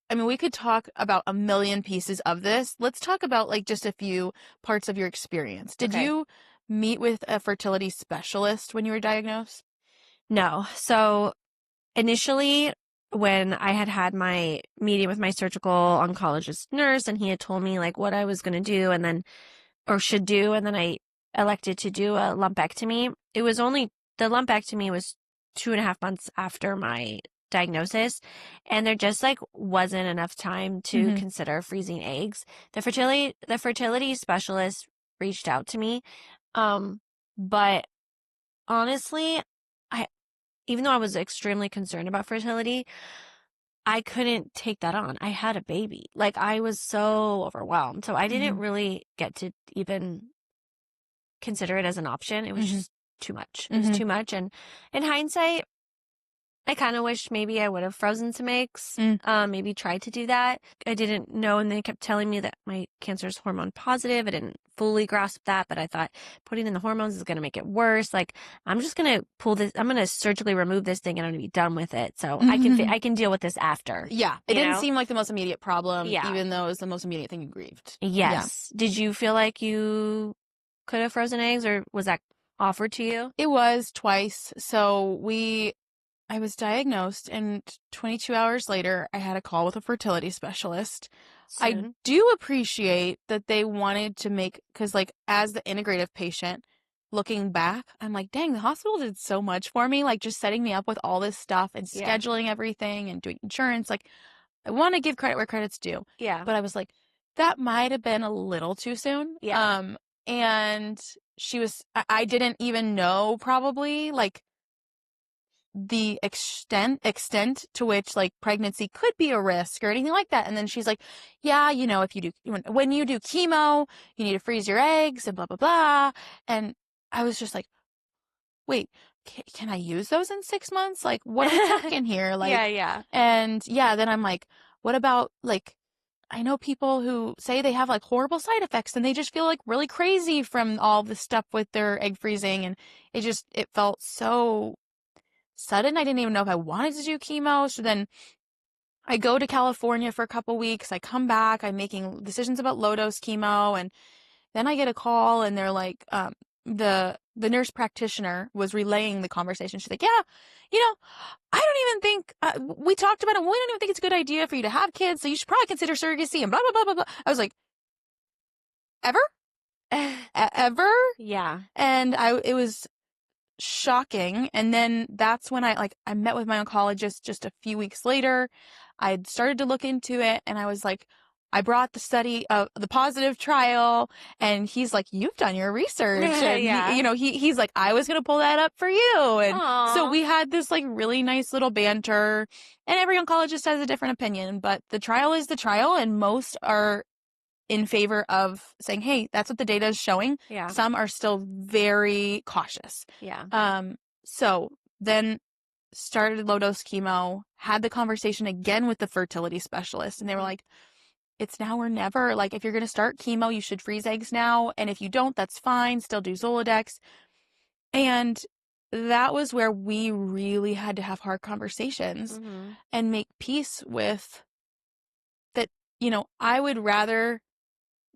I mean, we could talk about a million pieces of this. Let's talk about like just a few parts of your experience. Did Okay. you meet with a fertility specialist when you were diagnosed? No. So initially, when I had my meeting with my surgical oncologist nurse, and he had told me like what I was going to do and then, or should do, and then I elected to do a lumpectomy. The lumpectomy was 2.5 months after my diagnosis, and there just like wasn't enough time to Mhm. consider freezing eggs. The fertility specialist reached out to me, but honestly, I even though I was extremely concerned about fertility, I couldn't take that on. I had a baby. Like, I was so overwhelmed. So I didn't Mhm. really get to even consider it as an option. It was Mhm. just too much. It was Mhm. too much. And in hindsight, I kind of wish maybe I would have frozen some eggs, Mm. maybe tried to do that. I didn't know, and they kept telling me that my cancer is hormone positive. I didn't fully grasp that, but I thought putting in the hormones is going to make it worse. Like, I'm just going to I'm going to surgically remove this thing and I'm going to be done with it. So Mhm. I can deal with this after, Yeah, it you didn't know? seem like the most immediate problem, Yeah. even though it was the most immediate thing you grieved. Yeah. Yes. Did you feel like you could have frozen eggs, or was that offered to you? It was twice. I was diagnosed, and 22 hours later, I had a call with a fertility specialist. I Soon. do appreciate that they wanted to because, like, as the integrative patient, looking back, I'm like, dang, the hospital did so much for me, like, just setting me up with all this stuff and Yeah. scheduling everything and doing insurance. Like, I want to give credit where credit's due. Yeah. But I was like, that might have been a little too soon. Yeah. And I didn't even know probably like the extent to which like pregnancy could be a risk or anything like that. And then she's like, yeah, if you do, when you do chemo, you need to freeze your eggs and blah, blah, blah. And I was just like, wait, can I use those in 6 months? Like, what are we talking here? Yeah, Like, yeah. and yeah, then I'm like, what about like, I know people who say they have like horrible side effects and they just feel like really crazy from all the stuff with their egg freezing. And it felt so sudden. I didn't even know if I wanted to do chemo. So then I go to California for a couple weeks. I come back. I'm making decisions about low dose chemo, and then I get a call, and they're like, the nurse practitioner was relaying the conversation. She's like, yeah, I don't even think we talked about it. We don't even think it's a good idea for you to have kids. So you should probably consider surrogacy and blah blah blah blah blah. I was like, ever, ever, Yeah. and it was shocking. And then that's when I met with my oncologist just a few weeks later. I'd started to look into it, and I was like, I brought the study of the positive trial, and he's like, you've done your research. And Yeah. he's like, I was going to pull that up for you. And so Aw. we had this like really nice little banter, and every oncologist has a different opinion, but the trial is the trial, and most are in favor of saying, hey, that's what the data is showing. Yeah. Some are still very cautious. Yeah. So then started low dose chemo, had the conversation again with the fertility specialist, and they were like, it's now or never. Like, if you're going to start chemo, you should freeze eggs now. And if you don't, that's fine. Still do Zoladex. And that was where we really had to have hard conversations Mm-hmm. and make peace with that. I would rather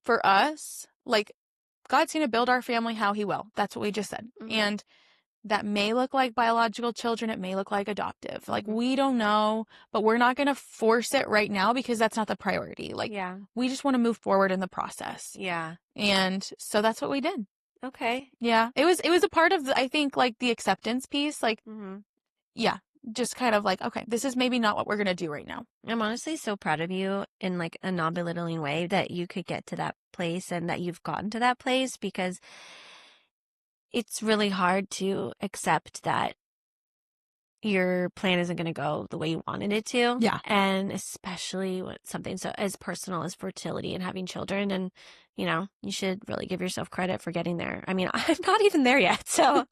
for us, like, God's going to build our family how he will. That's what we just said. Mm-hmm. And that may look like biological children. It may look like adoptive. Like, Mm-hmm. we don't know, but we're not going to force it right now because that's not the priority. Like, Yeah. we just want to move forward in the process. Yeah. And so that's what we did. Okay. Yeah. It was a part of, I think, like the acceptance piece. Like, Mm-hmm. yeah, just kind of like, okay, this is maybe not what we're going to do right now. I'm honestly so proud of you in like a non-belittling way that you could get to that place and that you've gotten to that place, because it's really hard to accept that your plan isn't going to go the way you wanted it to. Yeah. And especially with something so as personal as fertility and having children. And, you should really give yourself credit for getting there. I mean, I'm not even there yet. So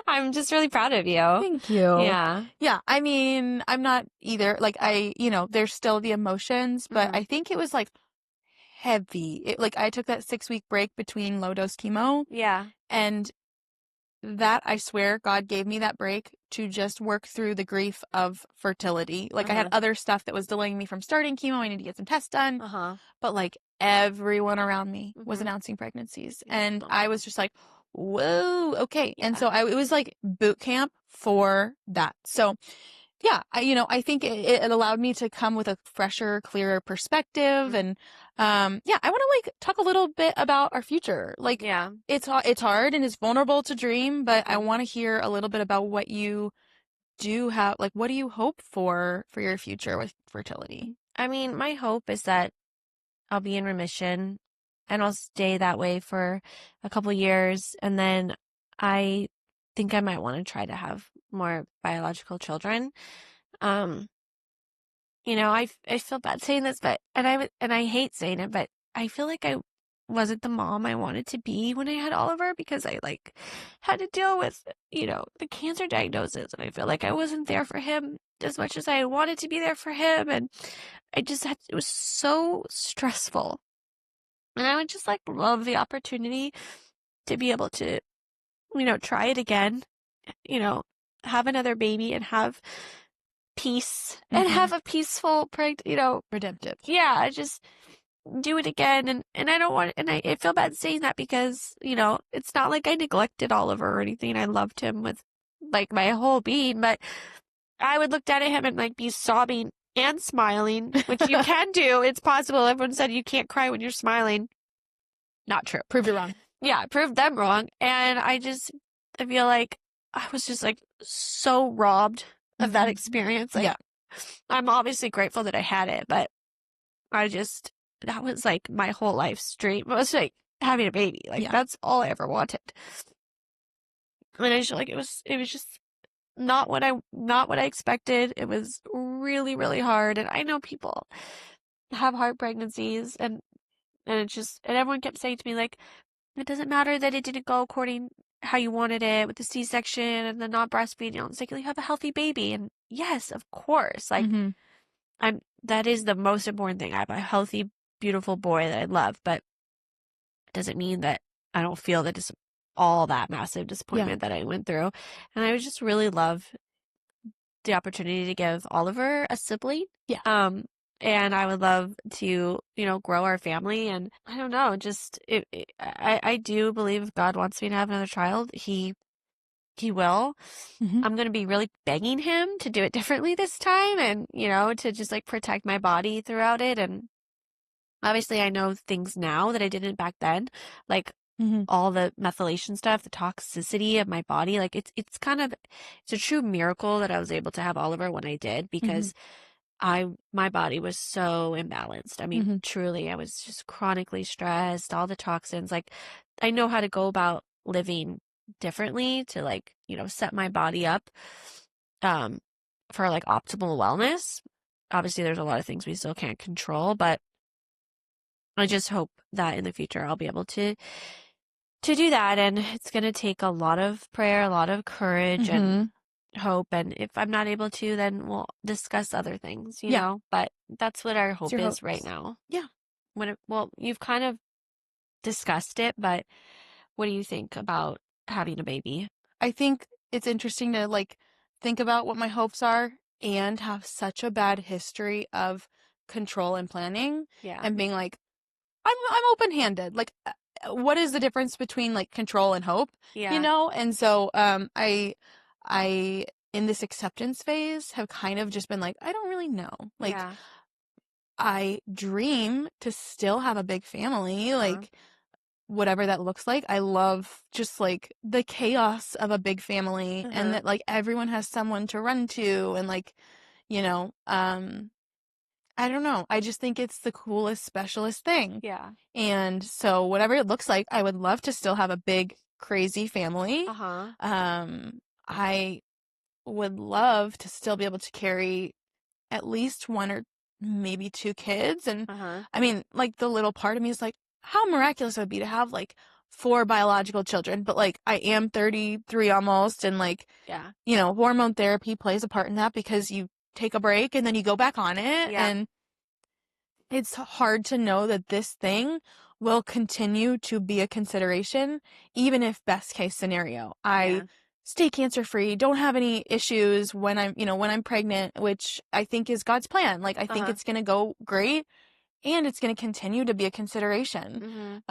I'm just really proud of you. Thank you. Yeah. Yeah. I mean, I'm not either. Like, there's still the emotions, but Mhm. I think it was like heavy. Like, I took that 6-week break between low dose chemo, Yeah. and that I swear God gave me that break to just work through the grief of fertility. Like I had other stuff that was delaying me from starting chemo. I need to get some tests done. But like everyone around me was announcing pregnancies. And I was just like, whoa, okay. And so it was like boot camp for that. So yeah, I think it allowed me to come with a fresher, clearer perspective. And, I want to like talk a little bit about our future. Like, it's hard and it's vulnerable to dream, but I want to hear a little bit about what you do have, like, what do you hope for your future with fertility? I mean, my hope is that I'll be in remission and I'll stay that way for a couple years. And then I think I might want to try to have more biological children. I feel bad saying this, but I hate saying it, but I feel like I wasn't the mom I wanted to be when I had Oliver because I like had to deal with, the cancer diagnosis, and I feel like I wasn't there for him as much as I wanted to be there for him, and it was so stressful. And I would just like love the opportunity to be able to, try it again, have another baby and have peace and have a peaceful, Redemptive. yeah, just do it again. And I don't want, and I feel bad saying that because, it's not like I neglected Oliver or anything. I loved him with like my whole being, but I would look down at him and like be sobbing and smiling, which you can do. It's possible. Everyone said you can't cry when you're smiling. Not true. Prove you wrong. Yeah, prove them wrong. And I feel like I was just like so robbed of that experience. Like, I'm obviously grateful that I had it, but that was like my whole life's dream. It was like having a baby. Like that's all I ever wanted. And I just like, it was just not what I expected. It was really, really hard. And I know people have hard pregnancies and everyone kept saying to me like, it doesn't matter that it didn't go according how you wanted it with the C-section and the not breastfeeding. It's like you have a healthy baby. And yes, of course. Like that is the most important thing. I have a healthy, beautiful boy that I love, but it doesn't mean that I don't feel that it's all that massive disappointment that I went through. And I would just really love the opportunity to give Oliver a sibling. And I would love to, grow our family. And I don't know, I do believe if God wants me to have another child, he will. I'm going to be really begging him to do it differently this time and, to just like protect my body throughout it. And obviously I know things now that I didn't back then, like all the methylation stuff, the toxicity of my body. Like it's a true miracle that I was able to have Oliver when I did because my body was so imbalanced. I mean, truly, I was just chronically stressed, all the toxins. Like, I know how to go about living differently to like, set my body up, for like optimal wellness. Obviously, there's a lot of things we still can't control, but I just hope that in the future I'll be able to do that. And it's going to take a lot of prayer, a lot of courage and hope, and if I'm not able to, then we'll discuss other things, know, but that's what our hope is right now. Well, you've kind of discussed it, but what do you think about having a baby? I think it's interesting to like think about what my hopes are and have such a bad history of control and planning and being like, I'm open-handed. Like, what is the difference between like control and hope? And so I in this acceptance phase have kind of just been like, I don't really know. Like I dream to still have a big family, like whatever that looks like. I love just like the chaos of a big family and that like everyone has someone to run to and like, I don't know. I just think it's the coolest, specialist thing. And so whatever it looks like, I would love to still have a big, crazy family. I would love to still be able to carry at least one or maybe two kids. And I mean, like the little part of me is like, how miraculous it would be to have like 4 biological children. But like, I am 33 almost. And like, hormone therapy plays a part in that because you take a break and then you go back on it. And it's hard to know that this thing will continue to be a consideration, even if best case scenario, I stay cancer free, don't have any issues when I'm pregnant, which I think is God's plan. Like, I think it's going to go great and it's going to continue to be a consideration.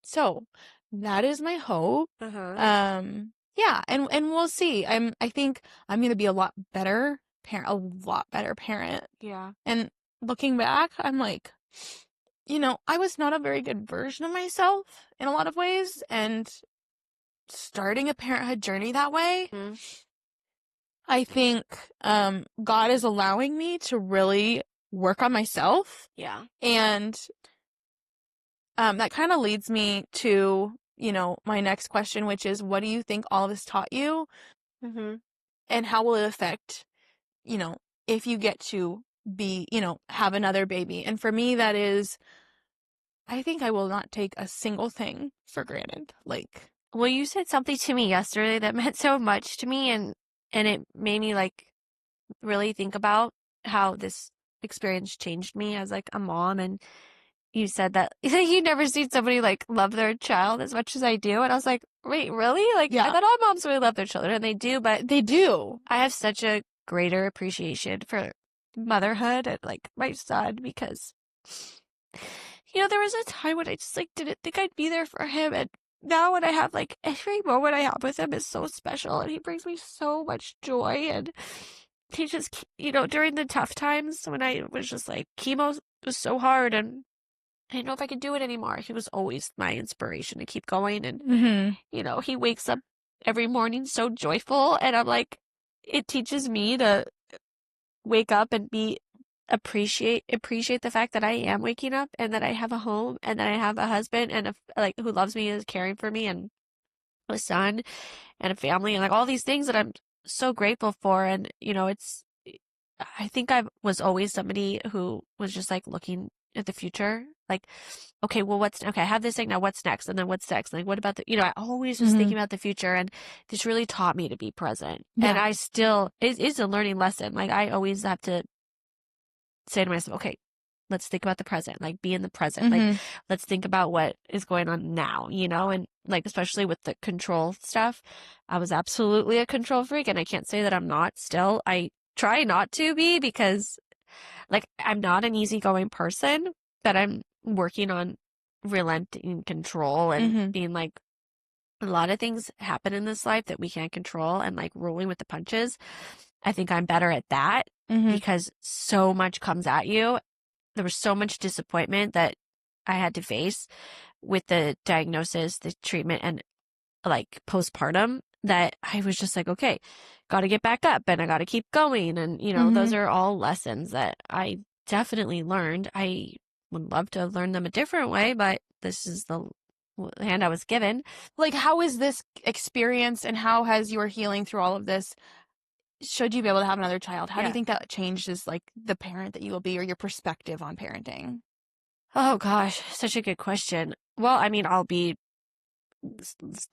So that is my hope. Yeah. And we'll see. I think I'm going to be a lot better parent. Yeah. And looking back, I'm like, I was not a very good version of myself in a lot of ways, and starting a parenthood journey that way, I think God is allowing me to really work on myself. Yeah. And that kind of leads me to, my next question, which is, what do you think all of this taught you? And how will it affect, if you get to be, have another baby? And for me, that is, I think I will not take a single thing for granted. Like, well, you said something to me yesterday that meant so much to me, and it made me like really think about how this experience changed me as like a mom. And you said that you never seen somebody like love their child as much as I do, and I was like, wait, really? Like, I thought all moms really love their children, and they do, but they do. I have such a greater appreciation for motherhood and like my son, because there was a time when I just like didn't think I'd be there for him, and now when I have like every moment I have with him is so special, and he brings me so much joy. And he just, during the tough times when I was just like, chemo was so hard and I didn't know if I could do it anymore, he was always my inspiration to keep going. And he wakes up every morning so joyful, and I'm like, it teaches me to wake up and appreciate the fact that I am waking up, and that I have a home, and that I have a husband and like who loves me and is caring for me, and a son and a family, and like all these things that I'm so grateful for. And I think I was always somebody who was just like looking at the future, like, okay, well, okay, I have this thing now, what's next? And then what's next? Like, what about I always was thinking about the future, and this really taught me to be present. And I still, it's a learning lesson. Like, I always have to say to myself, okay, let's think about the present, like be in the present. Like, let's think about what is going on now, and like, especially with the control stuff, I was absolutely a control freak, and I can't say that I'm not still. I try not to be, because like, I'm not an easygoing person, but I'm working on relenting control and being like, a lot of things happen in this life that we can't control, and like rolling with the punches. I think I'm better at that because so much comes at you. There was so much disappointment that I had to face with the diagnosis, the treatment, and like postpartum, that I was just like, okay, got to get back up and I got to keep going. And, those are all lessons that I definitely learned. I would love to learn them a different way, but this is the hand I was given. Like, how is this experience, and how has your healing through all of this, should you be able to have another child, how do you think that changes like the parent that you will be, or your perspective on parenting? Oh gosh, such a good question. Well, I mean, I'll be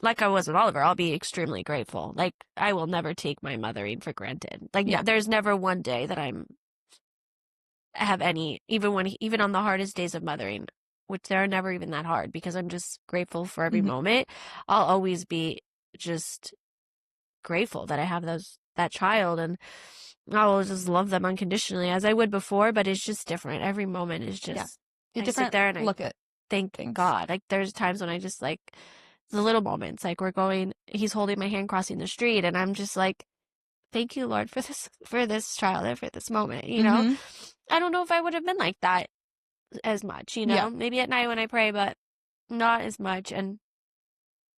like I was with Oliver, I'll be extremely grateful. Like, I will never take my mothering for granted. Like, there's never one day that have any, even on the hardest days of mothering, which they're never even that hard, because I'm just grateful for every moment. I'll always be just grateful that I have that child, and I'll just love them unconditionally as I would before, but it's just different. Every moment is just, I sit there and I thank God. Like, there's times when I just like, the little moments, like he's holding my hand crossing the street, and I'm just like, thank you, Lord, for this child and for this moment, I don't know if I would have been like that as much, maybe at night when I pray, but not as much. And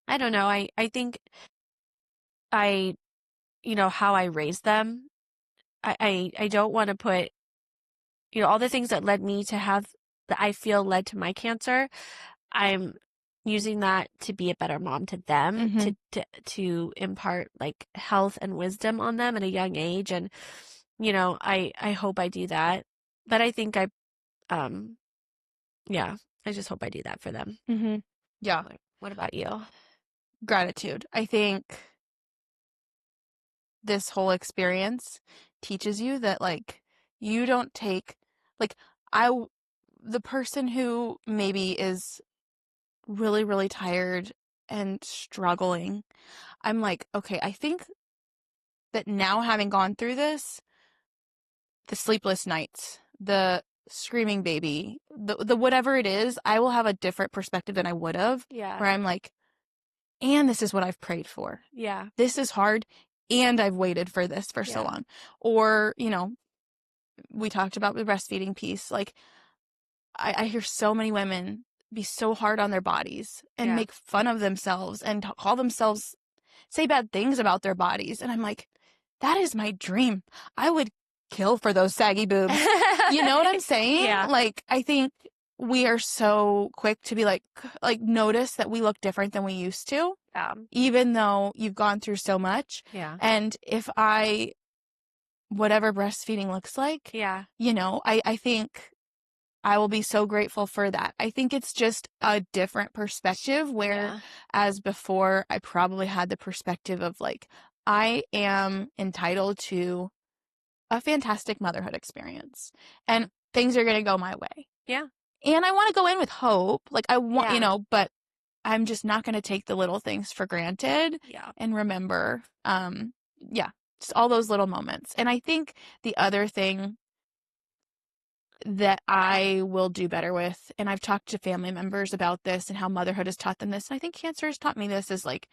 I don't know. I think how I raised them, I don't want to put, all the things that led me to that I feel led to my cancer. I'm using that to be a better mom to them, to impart like health and wisdom on them at a young age. And, I hope I do that. But I think I just hope I do that for them. Yeah. What about you? Gratitude. I think this whole experience teaches you that, like, you don't take, like, the person who maybe is really, really tired and struggling, I'm like, okay, I think that now having gone through this, the sleepless nights, the screaming baby, the whatever it is, I will have a different perspective than I would have, Yeah. where I'm like, and this is what I've prayed for. Yeah. This is hard, and I've waited for this for so Yeah. long. Or, we talked about the breastfeeding piece. Like, I hear so many women be so hard on their bodies and Yeah. make fun of themselves and call themselves, say bad things about their bodies. And I'm like, that is my dream. I would kill for those saggy boobs. You know what I'm saying? Yeah. Like, I think we are so quick to be like notice that we look different than we used to, even though you've gone through so much. Yeah. And if whatever breastfeeding looks like, Yeah. I think I will be so grateful for that. I think it's just a different perspective, where as before, I probably had the perspective of like, I am entitled to a fantastic motherhood experience and things are going to go my way. Yeah. And I want to go in with hope. Like, I want, Yeah. but I'm just not going to take the little things for granted. Yeah. And remember, just all those little moments. And I think the other thing that I will do better with, and I've talked to family members about this and how motherhood has taught them this, and I think cancer has taught me this, is like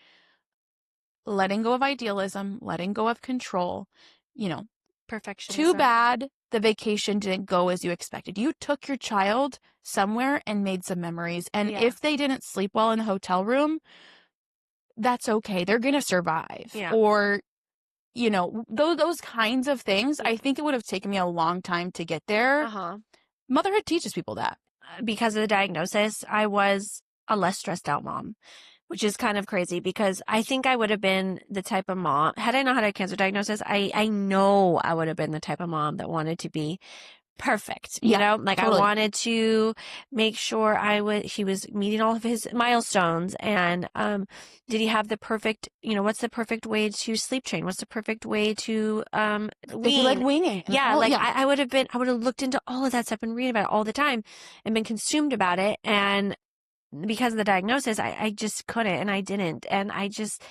letting go of idealism, letting go of control. Perfectionism. Too bad the vacation didn't go as you expected. You took your child somewhere and made some memories. And if they didn't sleep well in the hotel room, that's okay. They're going to survive. Yeah. Or, those kinds of things. I think it would have taken me a long time to get there. Motherhood teaches people that. Because of the diagnosis, I was a less stressed out mom, which is kind of crazy because I think I would have been the type of mom, had I not had a cancer diagnosis, I know I would have been the type of mom that wanted to be perfect. Like totally. I wanted to make sure he was meeting all of his milestones. And, did he have the perfect, what's the perfect way to sleep train? What's the perfect way to, wean? Did he like weaning? Yeah. I would have looked into all of that stuff and read about it all the time and been consumed about it. And because of the diagnosis, I just couldn't, and I didn't. And I just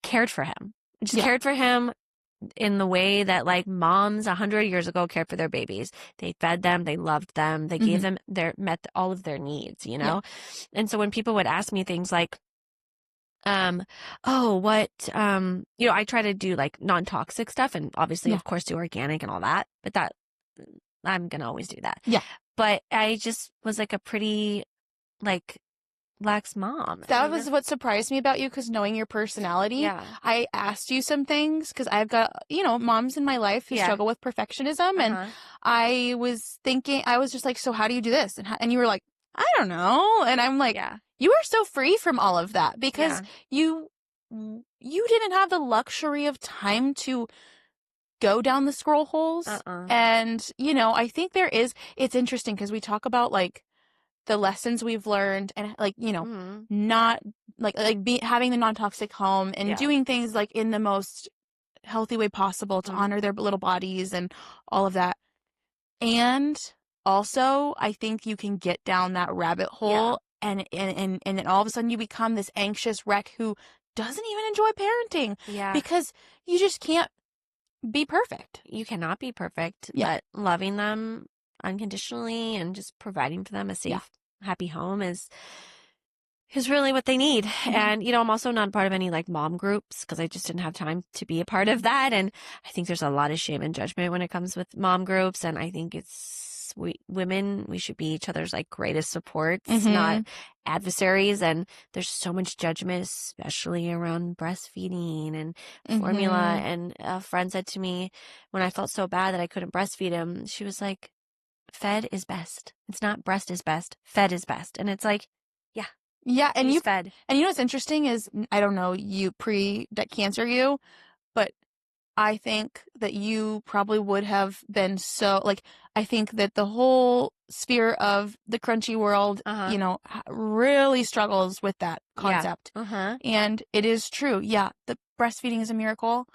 cared for him. Cared for him in the way that like moms 100 years ago cared for their babies. They fed them, they loved them, they gave them met all of their needs, And so when people would ask me things like, I try to do like non-toxic stuff and obviously of course do organic and all that, but that I'm going to always do that. Yeah. But I just was like a pretty like lax mom. That was what surprised me about you, because knowing your personality, I asked you some things because I've got, moms in my life who struggle with perfectionism. And I was just like, so how do you do this? And you were like, I don't know. And I'm like, you are so free from all of that because you didn't have the luxury of time to go down the scroll holes. And, I think it's interesting because we talk about like the lessons we've learned and like, not having the non-toxic home and doing things like in the most healthy way possible to honor their little bodies and all of that. And also I think you can get down that rabbit hole and then all of a sudden you become this anxious wreck who doesn't even enjoy parenting because you just can't be perfect. You cannot be perfect, but loving them unconditionally and just providing for them a safe, happy home is really what they need. And, I'm also not part of any like mom groups because I just didn't have time to be a part of that. And I think there's a lot of shame and judgment when it comes with mom groups. And I think we should be each other's like greatest supports, not adversaries. And there's so much judgment, especially around breastfeeding and formula. And a friend said to me when I felt so bad that I couldn't breastfeed him, she was like, fed is best. It's not breast is best. Fed is best. And it's like, yeah. And he's fed. And what's interesting is, I don't know, you pre-cancer but I think that you probably would have been so like, I think that the whole sphere of the crunchy world, really struggles with that concept. And it is true. Yeah. The breastfeeding is a miracle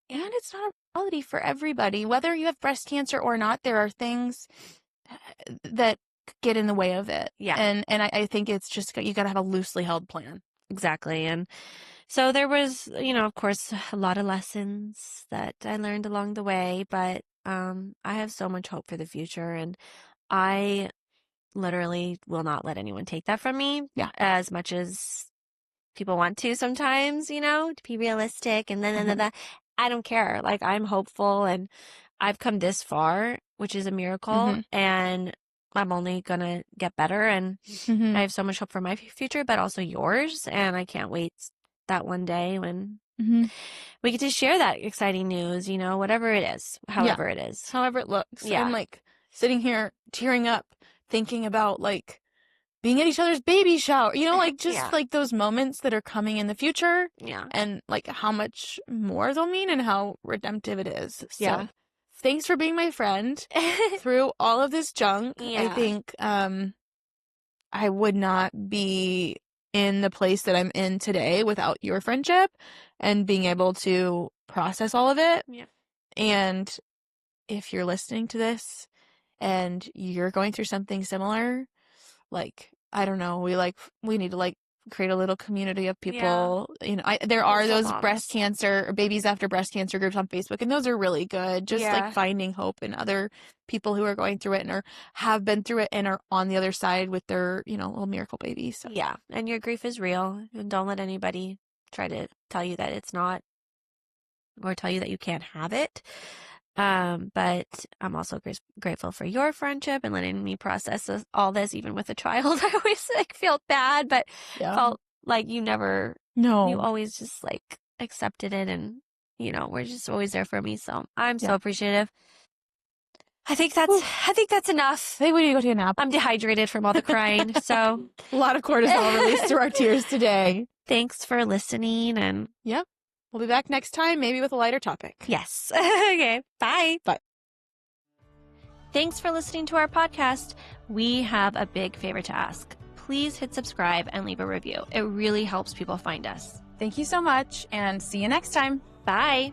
and it's not a reality for everybody. Whether you have breast cancer or not, there are things that get in the way of it. Yeah. And I think it's just, you got to have a loosely held plan. Exactly. And so there was, of course, a lot of lessons that I learned along the way, but I have so much hope for the future, and I literally will not let anyone take that from me. Yeah. As much as people want to sometimes, to be realistic and then I don't care. Like, I'm hopeful, and I've come this far, which is a miracle, and I'm only gonna get better, and I have so much hope for my future, but also yours, and I can't wait that one day when we get to share that exciting news, whatever it is, however it is. However it looks. Yeah. And like sitting here tearing up, thinking about like being at each other's baby shower, like just like those moments that are coming in the future. Yeah. And like how much more they'll mean and how redemptive it is. Yeah. So thanks for being my friend through all of this junk. Yeah. I think I would not be in the place that I'm in today without your friendship and being able to process all of it. Yeah. And if you're listening to this and you're going through something similar, like, I don't know, we need to like create a little community of people. There are those breast cancer or babies after breast cancer groups on Facebook, and those are really good. Just like finding hope in other people who are going through it and have been through it and are on the other side with their, little miracle babies. So. Yeah. And your grief is real, and don't let anybody try to tell you that it's not, or tell you that you can't have it. But I'm also grateful for your friendship and letting me process all this, even with a child. I always felt bad, but felt like you always just accepted it, and we're just always there for me. So I'm so appreciative. I think that's enough. I think we need to go take a nap. I'm dehydrated from all the crying. So a lot of cortisol released through our tears today. Thanks for listening, and we'll be back next time, maybe with a lighter topic. Yes. Okay. Bye. Bye. Thanks for listening to our podcast. We have a big favor to ask. Please hit subscribe and leave a review. It really helps people find us. Thank you so much, and see you next time. Bye.